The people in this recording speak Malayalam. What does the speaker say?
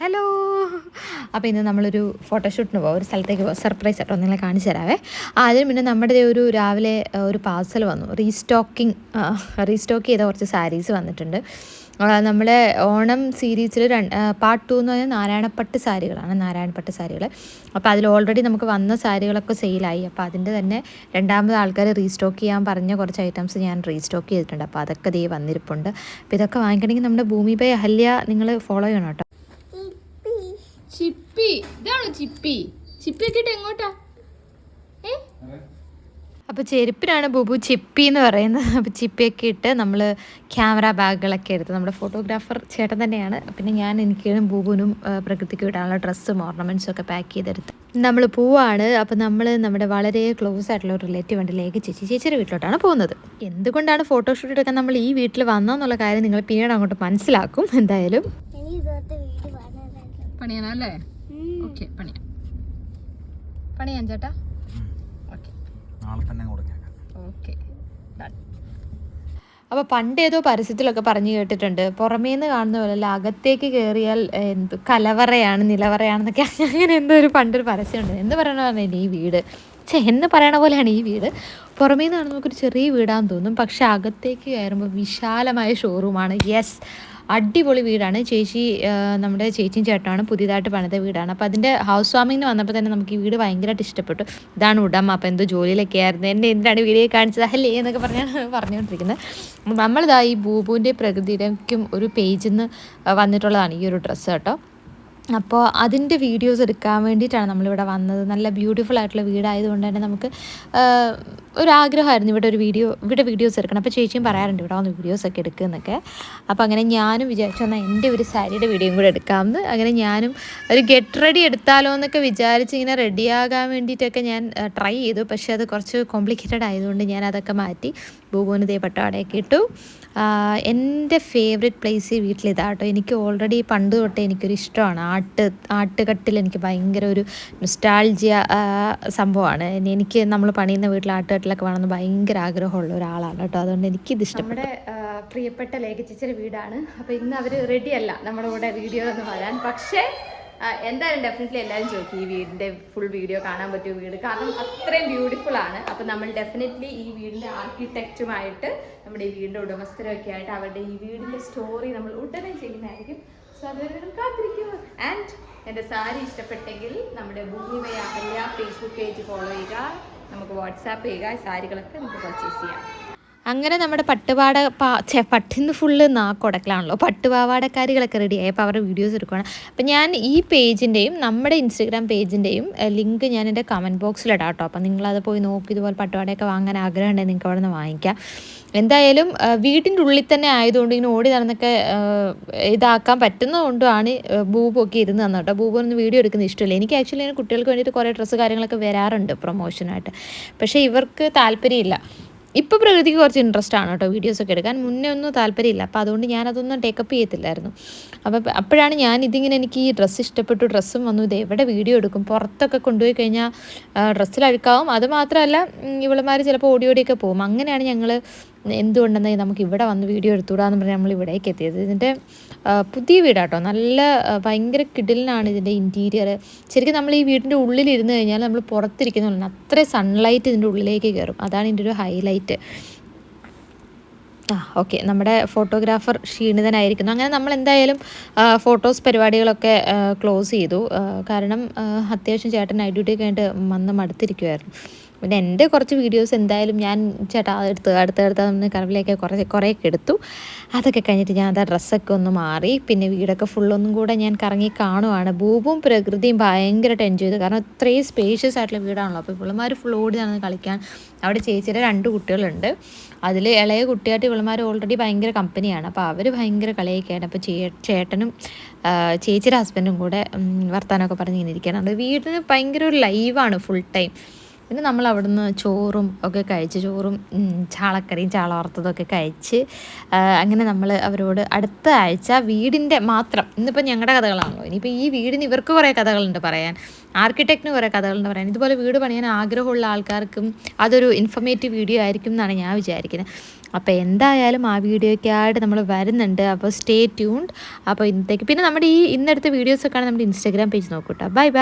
ഹലോ. അപ്പോൾ ഇന്ന് നമ്മളൊരു ഫോട്ടോഷൂട്ടിന് പോകാം, ഒരു സ്ഥലത്തേക്ക് പോകാം. സർപ്രൈസ് ആയിട്ടോ നിങ്ങളെ കാണിച്ചു തരാവേ. അതിന് പിന്നെ നമ്മുടെ ഒരു രാവിലെ ഒരു പാർസൽ വന്നു. റീസ്റ്റോക്ക് ചെയ്ത കുറച്ച് സാരീസ് വന്നിട്ടുണ്ട്. നമ്മുടെ ഓണം സീരീസിൽ പാർട്ട് 2 എന്ന് പറഞ്ഞാൽ നാരായണപ്പട്ട് സാരികൾ. അപ്പോൾ അതിൽ ഓൾറെഡി നമുക്ക് വന്ന സാരികളൊക്കെ സെയിലായി. അപ്പോൾ അതിൻ്റെ തന്നെ രണ്ടാമത് ആൾക്കാർ റീസ്റ്റോക്ക് ചെയ്യാൻ പറഞ്ഞ കുറച്ച് ഐറ്റംസ് ഞാൻ റീസ്റ്റോക്ക് ചെയ്തിട്ടുണ്ട്. അപ്പോൾ അതൊക്കെ ദേ വന്നിരിപ്പുണ്ട്. അപ്പോൾ ഇതൊക്കെ വാങ്ങിക്കണമെങ്കിൽ നമ്മുടെ ഭൂമി ബൈ അഹല്യ നിങ്ങൾ ഫോളോ ചെയ്യണം കേട്ടോ. ചിപ്പി, ഇതാണോ ചിപ്പി? ചിപ്പിയൊക്കെ ഇട്ട് എങ്ങോട്ടാ? അപ്പോൾ ചെരുപ്പിനാണ് ബുബു ചിപ്പി എന്ന് പറയുന്നത്. അപ്പോൾ ചിപ്പിയൊക്കെ ഇട്ട് നമ്മൾ ക്യാമറ ബാഗുകളൊക്കെ എടുത്ത് നമ്മുടെ ഫോട്ടോഗ്രാഫർ ചേട്ടൻ തന്നെയാണ്. പിന്നെ എനിക്കും ബുബുവിനും പ്രകൃതിക്ക് ഇടാനുള്ള ഡ്രസ്സും ഓർണമെൻറ്റ്സും ഒക്കെ പാക്ക് ചെയ്തെടുത്ത് നമ്മൾ പോവാണ്. അപ്പോൾ നമ്മൾ നമ്മുടെ വളരെ ക്ലോസ് ആയിട്ടുള്ള ഒരു റിലേറ്റീവ് ഉണ്ട്, ലേഖ ചേച്ചിയുടെ വീട്ടിലോട്ടാണ് പോകുന്നത്. എന്തുകൊണ്ടാണ് ഫോട്ടോഷൂട്ട് എടുക്കാൻ നമ്മൾ ഈ വീട്ടിൽ വന്നതെന്നുള്ള കാര്യം നിങ്ങൾ പിന്നീട് അങ്ങോട്ട് മനസ്സിലാക്കും. എന്തായാലും പണിയാനല്ലേ? ഓക്കെ, പണിയാൻ ചേട്ടാ. ഓക്കെ. അപ്പോൾ പണ്ടേതോ പരസ്യത്തിലൊക്കെ പറഞ്ഞു കേട്ടിട്ടുണ്ട്, പുറമേന്ന് കാണുന്ന പോലെയല്ല, അകത്തേക്ക് കയറിയാൽ നിലവറയാണെന്നൊക്കെ അങ്ങനെ എന്തോ പണ്ടൊരു പരസ്യമുണ്ട്. എന്ത് പറയണതാണ് ഈ വീട്, എന്ന് പറയണ പോലെയാണ് ഈ വീട്. പുറമേന്ന് കാണുന്ന നമുക്കൊരു ചെറിയ വീടാന്ന് തോന്നും, പക്ഷെ അകത്തേക്ക് കയറുമ്പോൾ വിശാലമായ ഷോറൂമാണ്. യെസ്, അടിപൊളി വീടാണ്. നമ്മുടെ ചേച്ചിയും ചേട്ടനാണ് പുതിയതായിട്ട് പണിത വീടാണ്. അപ്പോൾ അതിൻ്റെ ഹൗസ് വാമിങ്ങിന് വന്നപ്പോൾ തന്നെ നമുക്ക് ഈ വീട് ഭയങ്കരമായിട്ട് ഇഷ്ടപ്പെട്ടു. ഇതാണ് ഉടമ. അപ്പോൾ എന്തോ ജോലിയിലൊക്കെ ആയിരുന്നു. എന്തിനാണ് വീഡിയോ കാണിച്ചത് അല്ലേ എന്നൊക്കെ പറഞ്ഞുകൊണ്ടിരിക്കുന്നത്. നമ്മളിതാ ഈ ബൂബുവിൻ്റെ പ്രകൃതിയിലേക്കും ഒരു പേജിൽ നിന്ന് വന്നിട്ടുള്ളതാണ് ഈ ഒരു ഡ്രസ്സ് കേട്ടോ. അപ്പോൾ അതിൻ്റെ വീഡിയോസ് എടുക്കാൻ വേണ്ടിയിട്ടാണ് നമ്മളിവിടെ വന്നത്. നല്ല ബ്യൂട്ടിഫുൾ ആയിട്ടുള്ള വീടായതുകൊണ്ട് തന്നെ നമുക്ക് ഒരാഗ്രഹമായിരുന്നു ഇവിടെ വീഡിയോസ് എടുക്കണം. അപ്പോൾ ചേച്ചിയും പറയാറുണ്ട് ഇവിടെ വന്ന് വീഡിയോസൊക്കെ എടുക്കുന്നൊക്കെ. അപ്പോൾ അങ്ങനെ ഞാനും വിചാരിച്ചു എന്നാൽ എൻ്റെ ഒരു സാരിയുടെ വീഡിയോയും കൂടെ എടുക്കാമെന്ന്. അങ്ങനെ ഞാനും ഒരു ഗെറ്റ് റെഡി എടുത്താലോ എന്നൊക്കെ വിചാരിച്ച് ഇങ്ങനെ റെഡിയാകാൻ വേണ്ടിയിട്ടൊക്കെ ഞാൻ ട്രൈ ചെയ്തു. പക്ഷേ അത് കുറച്ച് കോംപ്ലിക്കേറ്റഡ് ആയതുകൊണ്ട് ഞാൻ അതൊക്കെ മാറ്റി ബൂബുവിന് ദേ പട്ടുപാടയൊക്കെ ഇട്ടു. എൻ്റെ ഫേവറേറ്റ് പ്ലേസ് ഈ വീട്ടിലിതാട്ടോ. എനിക്ക് ഓൾറെഡി പണ്ട് തൊട്ടേ എനിക്കൊരു ഇഷ്ടമാണ് ആട്ടുകട്ടിൽ. എനിക്ക് ഭയങ്കര ഒരു നൊസ്റ്റാൾജിയ സംഭവമാണ്. എനിക്ക് നമ്മൾ പണിയുന്ന വീട്ടിൽ ആട്ടുകട്ടിലൊക്കെ വേണമെന്ന് ഭയങ്കര ആഗ്രഹമുള്ള ഒരാളാണ് കേട്ടോ. അതുകൊണ്ട് എനിക്കിത് ഇഷ്ടം. നമ്മുടെ പ്രിയപ്പെട്ട ലേഖ ചേച്ചിയുടെ വീടാണ്. അപ്പോൾ ഇന്ന് അവർ റെഡിയല്ല നമ്മുടെ കൂടെ വീഡിയോയിലൊന്നും വരാൻ. പക്ഷേ എന്തായാലും ഡെഫിനറ്റ്ലി എല്ലാവരും ചോദിക്കും ഈ വീടിൻ്റെ ഫുൾ വീഡിയോ കാണാൻ പറ്റിയ വീട്, കാരണം അത്രയും ബ്യൂട്ടിഫുൾ ആണ്. അപ്പോൾ നമ്മൾ ഡെഫിനറ്റ്ലി ഈ വീടിൻ്റെ ആർക്കിടെക്റ്റുമായിട്ട് നമ്മുടെ ഈ വീടിൻ്റെ ഉടമസ്ഥരൊക്കെ ആയിട്ട് അവരുടെ ഈ വീടിൻ്റെ സ്റ്റോറി നമ്മൾ ഉടനെ ചെയ്യുന്നതായിരിക്കും. സോ അതുവരെ കാത്തിരിക്കും. ആൻഡ് എൻ്റെ സാരി ഇഷ്ടപ്പെട്ടെങ്കിൽ നമ്മുടെ ഭൂമി by Ahalya Facebook page follow ചെയ്യുക, നമുക്ക് വാട്സാപ്പ് ചെയ്യുക, സാരികളൊക്കെ നമുക്ക് പർച്ചേസ് ചെയ്യാം. അങ്ങനെ നമ്മുടെ പട്ടിന്ന് ഫുള്ള് നാക്കൊടക്കലാണല്ലോ. പട്ടുപാവാടക്കാരികളൊക്കെ റെഡിയായി. അപ്പോൾ അവരുടെ വീഡിയോസ് എടുക്കുകയാണ്. അപ്പം ഞാൻ ഈ പേജിൻ്റെയും നമ്മുടെ ഇൻസ്റ്റഗ്രാം പേജിൻ്റെയും ലിങ്ക് ഞാൻ എൻ്റെ കമൻറ്റ് ബോക്സിലിടാം കേട്ടോ. അപ്പം നിങ്ങളത് പോയി നോക്കി ഇതുപോലെ പട്ടുപാടയൊക്കെ വാങ്ങാൻ ആഗ്രഹം ഉണ്ടെങ്കിൽ നിങ്ങൾക്ക് അവിടെ നിന്ന് വാങ്ങിക്കാം. എന്തായാലും വീടിൻ്റെ ഉള്ളിൽ തന്നെ ആയതുകൊണ്ട് ഇങ്ങനെ ഓടി നടന്നൊക്കെ ഇതാക്കാൻ പറ്റുന്നതുകൊണ്ടാണ് ബൂബൊക്കെ ഇരുന്ന് തന്നു കേട്ടോ. ബൂബൊന്നും വീഡിയോ എടുക്കുന്ന ഇഷ്ടമില്ല. എനിക്ക് ആക്ച്വലി ഇങ്ങനെ കുട്ടികൾക്ക് വേണ്ടിയിട്ട് കുറേ ഡ്രസ്സ് കാര്യങ്ങളൊക്കെ വരാറുണ്ട് പ്രൊമോഷനായിട്ട്. പക്ഷേ ഇവർക്ക് താല്പര്യമില്ല. ഇപ്പോൾ പ്രകൃതിക്ക് കുറച്ച് ഇൻട്രസ്റ്റ് ആണ് കേട്ടോ വീഡിയോസൊക്കെ എടുക്കാൻ. മുന്നേ ഒന്നും താല്പര്യമില്ല. അപ്പോൾ അതുകൊണ്ട് ഞാനതൊന്നും ടേക്കപ്പ് ചെയ്യത്തില്ലായിരുന്നു. അപ്പോഴാണ് എനിക്ക് ഈ ഡ്രസ്സ് ഇഷ്ടപ്പെട്ടു. ഡ്രസ്സും വന്നു. ഇത് എവിടെ വീഡിയോ എടുക്കും, പുറത്തൊക്കെ കൊണ്ടുപോയി കഴിഞ്ഞാൽ ഡ്രസ്സിൽ അഴുക്കാവും. അതുമാത്രമല്ല ഇവളുമാർ ചിലപ്പോൾ ഓടിയൊക്കെ പോകും. അങ്ങനെയാണ് ഞങ്ങൾ എന്തുകൊണ്ടെന്ന് നമുക്ക് ഇവിടെ വന്ന് വീഡിയോ എടുത്തുകൂടാന്ന് പറഞ്ഞാൽ നമ്മൾ ഇവിടേക്ക് എത്തിയത്. ഇതിൻ്റെ പുതിയ വീടാട്ടോ. നല്ല ഭയങ്കര കിടിലനാണ് ഇതിൻ്റെ ഇൻറ്റീരിയർ. ശരിക്കും നമ്മൾ ഈ വീടിൻ്റെ ഉള്ളിലിരുന്ന് കഴിഞ്ഞാൽ നമ്മൾ പുറത്തിരിക്കുന്ന അത്രയും സൺലൈറ്റ് ഇതിൻ്റെ ഉള്ളിലേക്ക് കയറും. അതാണ് ഇതിൻ്റെ ഒരു ഹൈലൈറ്റ്. ഓക്കെ, നമ്മുടെ ഫോട്ടോഗ്രാഫർ ക്ഷീണിതനായിരിക്കുന്നു. അങ്ങനെ നമ്മൾ എന്തായാലും ഫോട്ടോസ് പരിപാടികളൊക്കെ ക്ലോസ് ചെയ്തു. കാരണം അത്യാവശ്യം ചേട്ടൻ നൈറ്റ് ഡ്യൂട്ടി കഴിഞ്ഞിട്ട് വന്ന് മടുത്തിരിക്കുമായിരുന്നു. പിന്നെ എൻ്റെ കുറച്ച് വീഡിയോസ് എന്തായാലും ഞാൻ ചേട്ടാ അടുത്തടുത്ത് കറവിലേക്ക് കുറേയൊക്കെ എടുത്തു. അതൊക്കെ കഴിഞ്ഞിട്ട് ഞാൻ ഡ്രസ്സൊക്കെ ഒന്ന് മാറി. പിന്നെ വീടൊക്കെ ഫുള്ളൊന്നും കൂടെ ഞാൻ കറങ്ങി കാണുവാണ്. ബൂബും പ്രകൃതിയും ഭയങ്കരമായിട്ട് എൻജോയ് ചെയ്തു. കാരണം ഇത്രയും സ്പേഷ്യസ് ആയിട്ടുള്ള വീടാണല്ലോ. അപ്പോൾ ഇവളുമാർ ഫുൾ ഓടി നടന്ന് കളിക്കാൻ. അവിടെ ചേച്ചിയുടെ 2 കുട്ടികളുണ്ട്. അതിൽ ഇളയ കുട്ടിയായിട്ട് ഇവളുമാർ ഓൾറെഡി ഭയങ്കര കമ്പനിയാണ്. അപ്പോൾ അവർ ഭയങ്കര കളിയൊക്കെയാണ്. അപ്പോൾ ചേട്ടനും ചേച്ചിയുടെ ഹസ്ബൻഡും കൂടെ വർത്താനമൊക്കെ പറഞ്ഞ് ഇങ്ങനെ ഇരിക്കാനുണ്ട്. വീടിന് ഭയങ്കര ഒരു ലൈവാണ് ഫുൾ ടൈം. പിന്നെ നമ്മൾ അവിടുന്ന് ചോറും ഒക്കെ കഴിച്ച് ചാളക്കറിയും ചാള വറുത്തതൊക്കെ കഴിച്ച് അങ്ങനെ നമ്മൾ അവരോട് അടുത്ത ആഴ്ച വീടിൻ്റെ മാത്രം, ഇന്നിപ്പോൾ ഞങ്ങളുടെ കഥകളാണല്ലോ, ഇനിയിപ്പോൾ ഈ വീടിന് ഇവർക്ക് കുറേ കഥകളുണ്ട് പറയാൻ, ആർക്കിടെക്റ്റിന് കുറേ കഥകളുണ്ട് പറയാൻ. ഇതുപോലെ വീട് പണിയാൻ ആഗ്രഹമുള്ള ആൾക്കാർക്കും അതൊരു ഇൻഫർമേറ്റീവ് വീഡിയോ ആയിരിക്കും എന്നാണ് ഞാൻ വിചാരിക്കുന്നത്. അപ്പോൾ എന്തായാലും ആ വീഡിയോയ്ക്കായിട്ട് നമ്മൾ വരുന്നുണ്ട്. അപ്പോൾ സ്റ്റേ ട്യൂൺഡ്. അപ്പോൾ ഇന്നത്തേക്ക് പിന്നെ നമ്മുടെ ഈ ഇന്നെടുത്ത വീഡിയോസൊക്കെയാണ് നമ്മുടെ ഇൻസ്റ്റാഗ്രാം പേജ് നോക്കൂട്ടോ. Bye by.